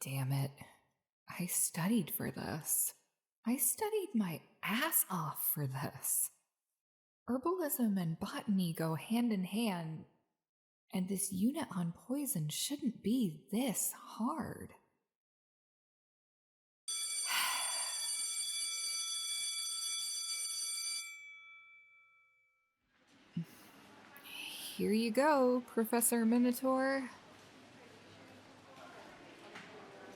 Damn it. I studied for this. I studied my ass off for this. Herbalism and botany go hand in hand, and this unit on poison shouldn't be this hard. Here you go, Professor Minotaur.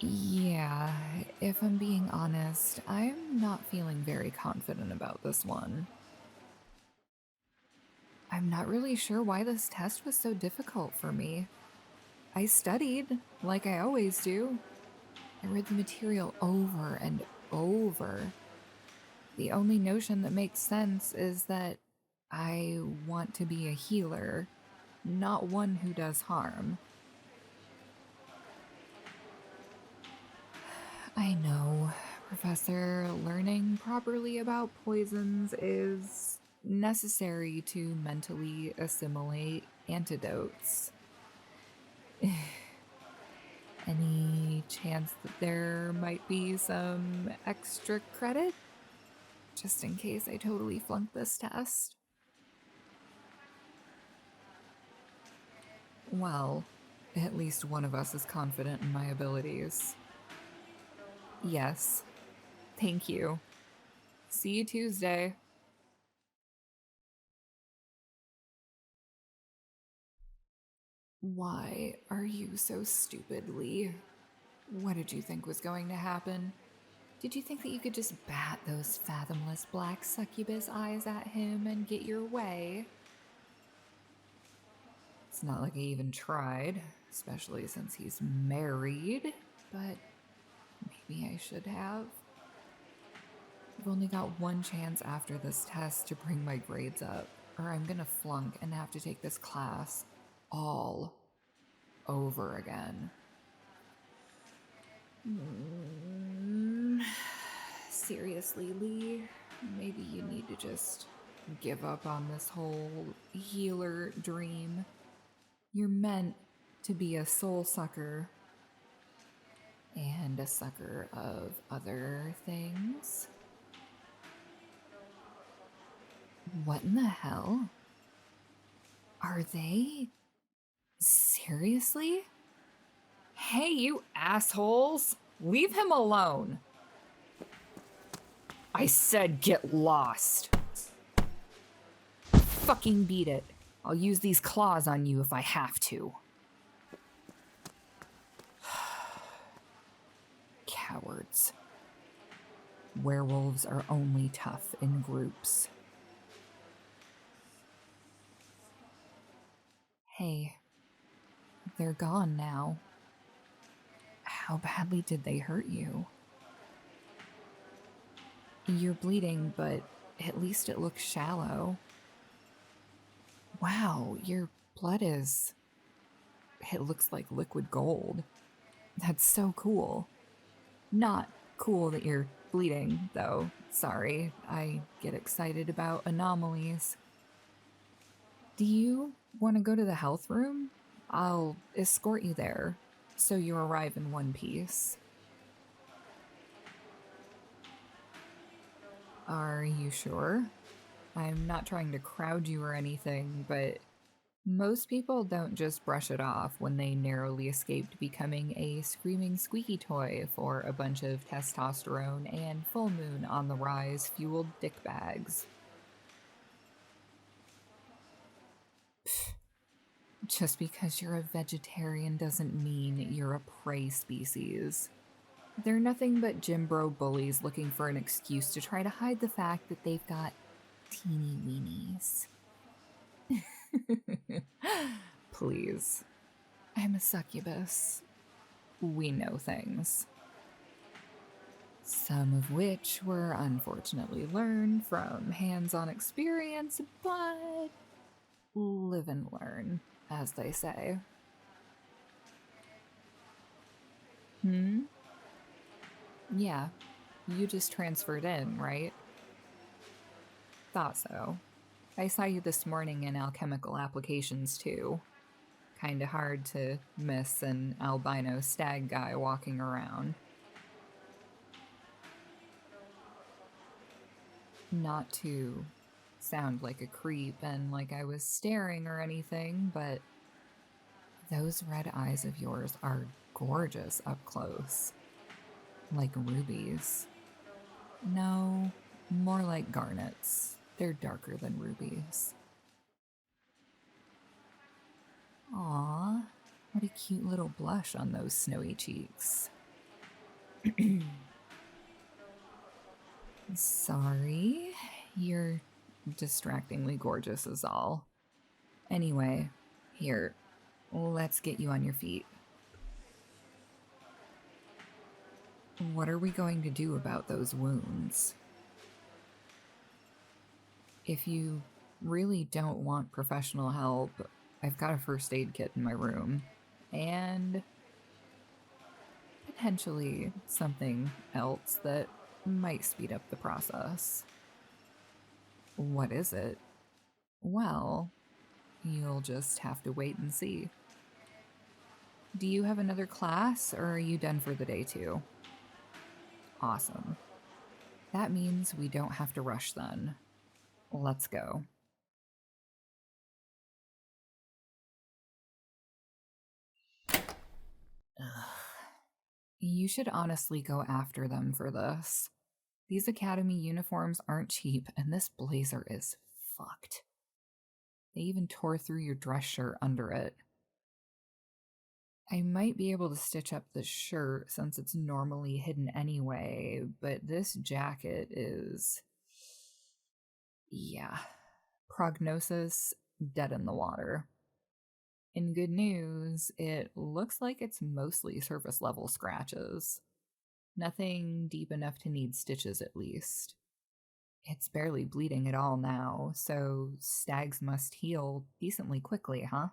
Yeah, if I'm being honest, I'm not feeling very confident about this one. I'm not really sure why this test was so difficult for me. I studied, like I always do. I read the material over and over. The only notion that makes sense is that I want to be a healer, not one who does harm. I know, Professor, learning properly about poisons is necessary to mentally assimilate antidotes. Any chance that there might be some extra credit? Just in case I totally flunked this test. Well, at least one of us is confident in my abilities. Yes. Thank you. See you Tuesday. Why are you so stupid, Lee? What did you think was going to happen? Did you think that you could just bat those fathomless black succubus eyes at him and get your way? It's not like I even tried, especially since he's married, but maybe I should have. I've only got one chance after this test to bring my grades up, or I'm gonna flunk and have to take this class all over again. Seriously, Lee, maybe you need to just give up on this whole healer dream. You're meant to be a soul sucker and a sucker of other things. What in the hell? Are they? Seriously? Hey, you assholes! Leave him alone! I said get lost. Fucking beat it. I'll use these claws on you if I have to. Cowards. Werewolves are only tough in groups. Hey, they're gone now. How badly did they hurt you? You're bleeding, but at least it looks shallow. Wow, your blood is... It looks like liquid gold. That's so cool. Not cool that you're bleeding, though. Sorry, I get excited about anomalies. Do you want to go to the health room? I'll escort you there, so you arrive in one piece. Are you sure? I'm not trying to crowd you or anything, but most people don't just brush it off when they narrowly escaped becoming a screaming squeaky toy for a bunch of testosterone and full moon on the rise fueled dickbags. Just because you're a vegetarian doesn't mean you're a prey species. They're nothing but gym bro bullies looking for an excuse to try to hide the fact that they've got teeny weenies. Please. I'm a succubus. We know things. Some of which were unfortunately learned from hands-on experience, but live and learn, as they say. Yeah, you just transferred in, right? Thought so. I saw you this morning in alchemical applications, too. Kinda hard to miss an albino stag guy walking around. Not to sound like a creep and like I was staring or anything, but those red eyes of yours are gorgeous up close. Like rubies. No, more like garnets. They're darker than rubies. Aw, what a cute little blush on those snowy cheeks. Sorry, you're distractingly gorgeous is all. Anyway, here, let's get you on your feet. What are we going to do about those wounds? If you really don't want professional help, I've got a first aid kit in my room, and potentially something else that might speed up the process. What is it? Well, you'll just have to wait and see. Do you have another class, or are you done for the day too? Awesome. That means we don't have to rush then. Let's go. Ugh. You should honestly go after them for this. These academy uniforms aren't cheap, and this blazer is fucked. They even tore through your dress shirt under it. I might be able to stitch up the shirt since it's normally hidden anyway, but this jacket is... yeah. Prognosis, dead in the water. In good news, it looks like it's mostly surface level scratches. Nothing deep enough to need stitches at least. It's barely bleeding at all now, so stags must heal decently quickly, huh?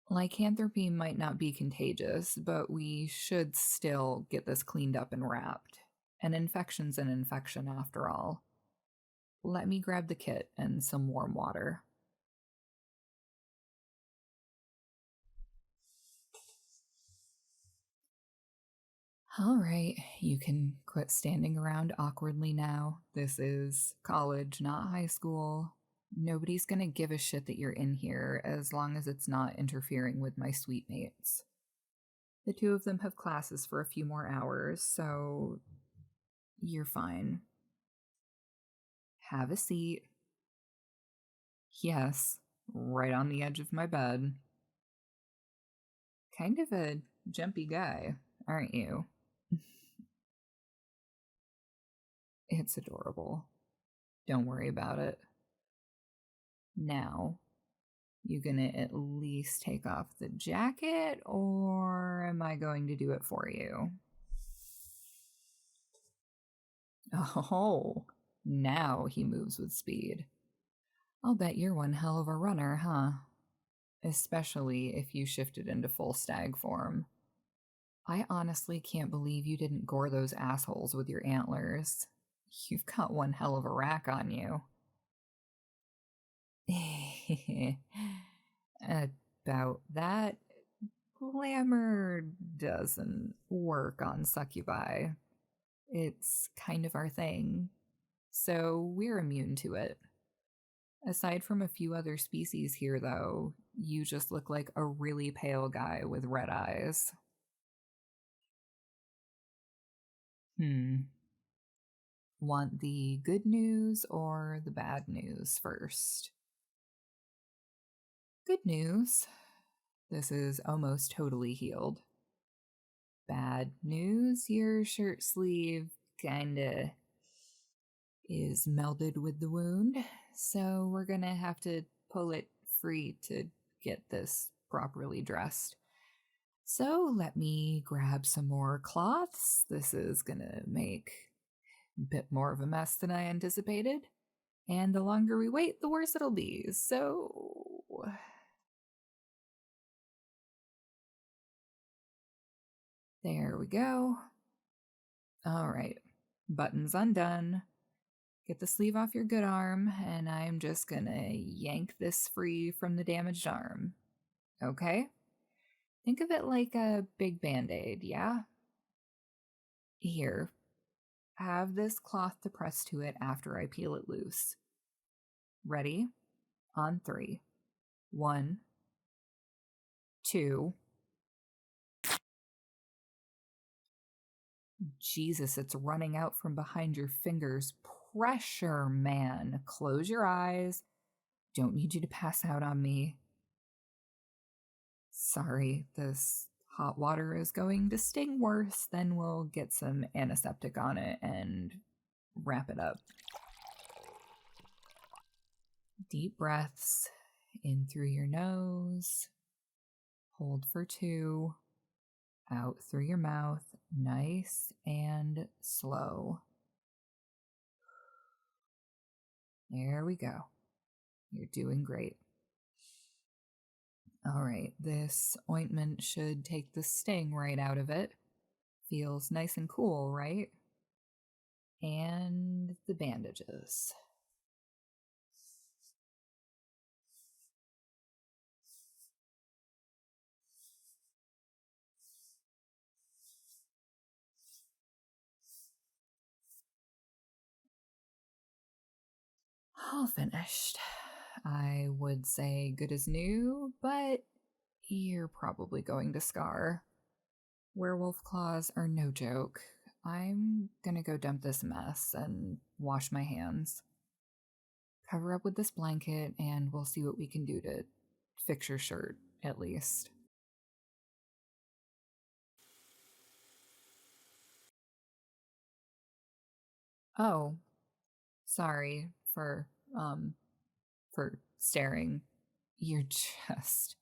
Lycanthropy might not be contagious, but we should still get this cleaned up and wrapped. An infection's an infection after all. Let me grab the kit and some warm water. All right, you can quit standing around awkwardly now. This is college, not high school. Nobody's gonna give a shit that you're in here as long as it's not interfering with my suite mates. The two of them have classes for a few more hours, so you're fine. Have a seat. Yes, right on the edge of my bed. Kind of a jumpy guy, aren't you? It's adorable. Don't worry about it. Now, you gonna at least take off the jacket, or am I going to do it for you? Oh, now he moves with speed. I'll bet you're one hell of a runner, huh? Especially if you shifted into full stag form. I honestly can't believe you didn't gore those assholes with your antlers. You've got one hell of a rack on you. About that, glamour doesn't work on succubi. It's kind of our thing, so we're immune to it. Aside from a few other species here, though, you just look like a really pale guy with red eyes. Want the good news or the bad news first? Good news. This is almost totally healed. Bad news, your shirt sleeve kinda is melded with the wound, so we're gonna have to pull it free to get this properly dressed. So let me grab some more cloths. This is gonna make a bit more of a mess than I anticipated. And the longer we wait, the worse it'll be. So... there we go. All right. Buttons undone. Get the sleeve off your good arm, and I'm just gonna yank this free from the damaged arm. Okay? Think of it like a big band-aid, yeah? Here, have this cloth to press to it after I peel it loose. Ready? On 3. 1, 2. Jesus, it's running out from behind your fingers. Pressure, man. Close your eyes. Don't need you to pass out on me. Sorry, this hot water is going to sting worse. Then we'll get some antiseptic on it and wrap it up. Deep breaths in through your nose. Hold for 2. Out through your mouth. Nice and slow. There we go. You're doing great. All right, this ointment should take the sting right out of it. Feels nice and cool, right? And the bandages. All finished. I would say good as new, but you're probably going to scar. Werewolf claws are no joke. I'm gonna go dump this mess and wash my hands. Cover up with this blanket and we'll see what we can do to fix your shirt, at least. Oh, sorry for staring. You're just...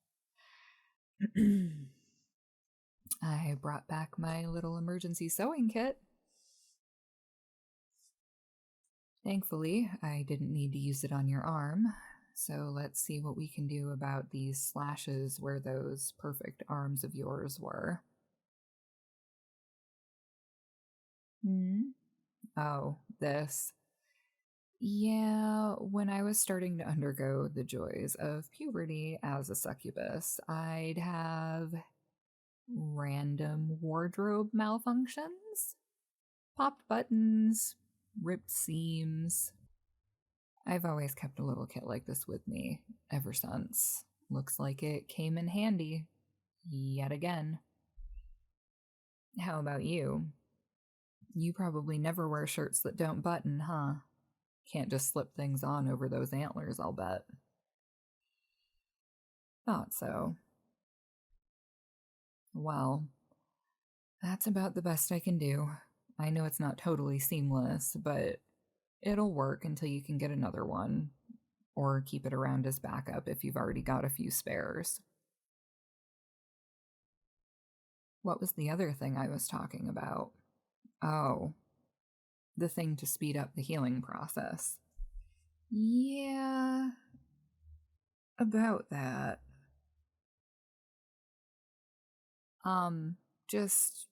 I brought back my little emergency sewing kit. Thankfully, I didn't need to use it on your arm, so let's see what we can do about these slashes where those perfect arms of yours were. Oh, this. Yeah, when I was starting to undergo the joys of puberty as a succubus, I'd have random wardrobe malfunctions. Popped buttons, ripped seams. I've always kept a little kit like this with me ever since. Looks like it came in handy yet again. How about you? You probably never wear shirts that don't button, huh? Can't just slip things on over those antlers, I'll bet. Thought so. Well, that's about the best I can do. I know it's not totally seamless, but it'll work until you can get another one, or keep it around as backup if you've already got a few spares. What was the other thing I was talking about? Oh, the thing to speed up the healing process. Yeah, about that. Just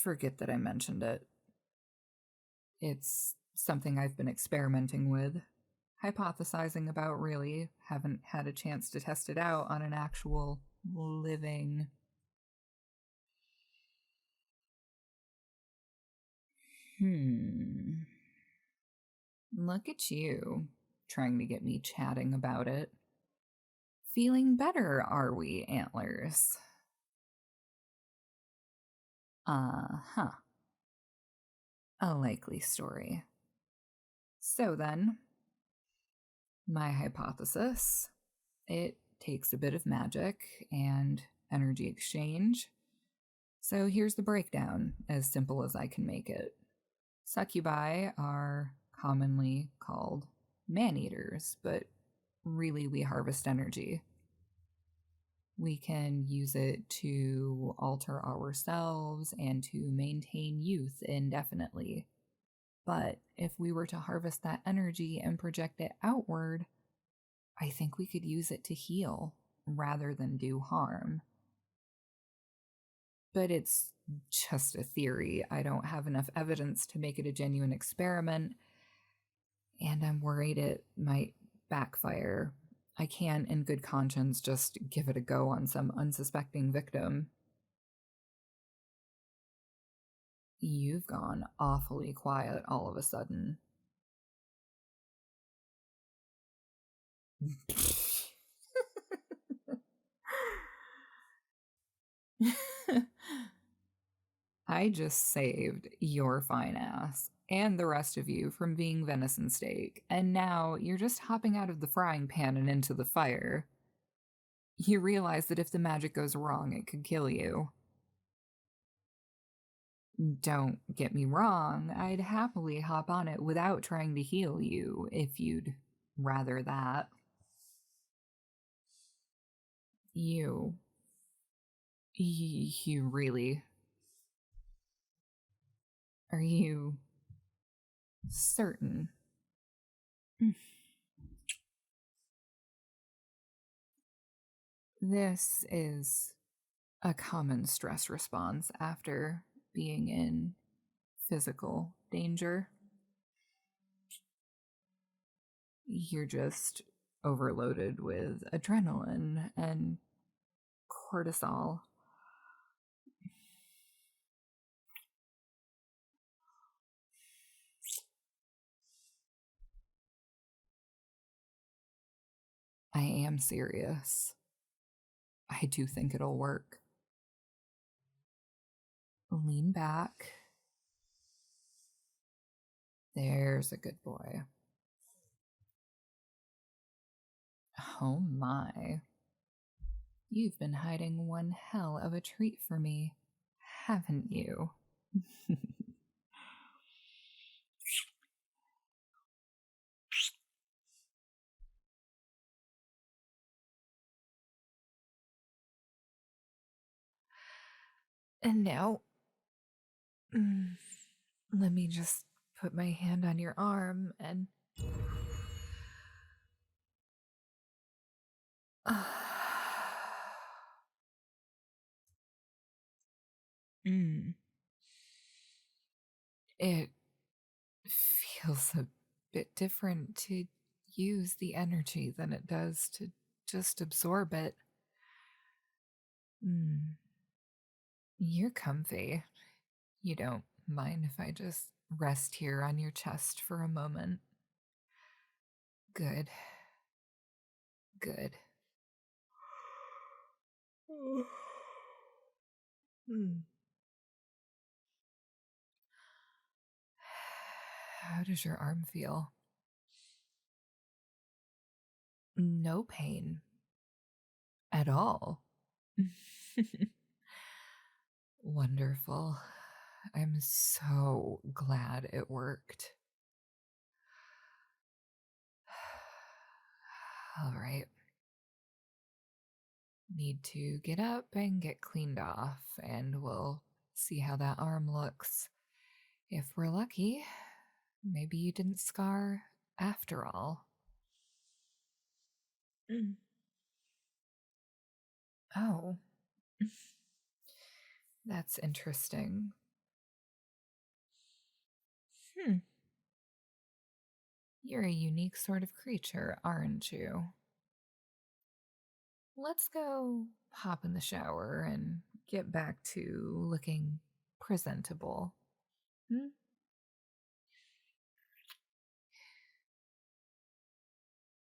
forget that I mentioned it. It's something I've been experimenting with, hypothesizing about, really. Haven't had a chance to test it out on an actual living... Look at you, trying to get me chatting about it. Feeling better, are we, Antlers? Uh-huh. A likely story. So then, my hypothesis, it takes a bit of magic and energy exchange. So here's the breakdown, as simple as I can make it. Succubi are commonly called man-eaters, but really we harvest energy. We can use it to alter ourselves and to maintain youth indefinitely. But if we were to harvest that energy and project it outward, I think we could use it to heal rather than do harm. But it's just a theory. I don't have enough evidence to make it a genuine experiment. And I'm worried it might backfire. I can't, in good conscience, just give it a go on some unsuspecting victim. You've gone awfully quiet all of a sudden. I just saved your fine ass and the rest of you from being venison steak, and now you're just hopping out of the frying pan and into the fire. You realize that if the magic goes wrong, it could kill you. Don't get me wrong, I'd happily hop on it without trying to heal you if you'd rather that. You. You really. Are you certain? This is a common stress response after being in physical danger. You're just overloaded with adrenaline and cortisol. I am serious. I do think it'll work. Lean back. There's a good boy. Oh my. You've been hiding one hell of a treat for me, haven't you? And now, let me just put my hand on your arm and. It feels a bit different to use the energy than it does to just absorb it. You're comfy. You don't mind if I just rest here on your chest for a moment? Good. Good. How does your arm feel? No pain. At all. Wonderful. I'm so glad it worked. All right. Need to get up and get cleaned off, and we'll see how that arm looks. If we're lucky, maybe you didn't scar after all. Oh. That's interesting. You're a unique sort of creature, aren't you? Let's go hop in the shower and get back to looking presentable.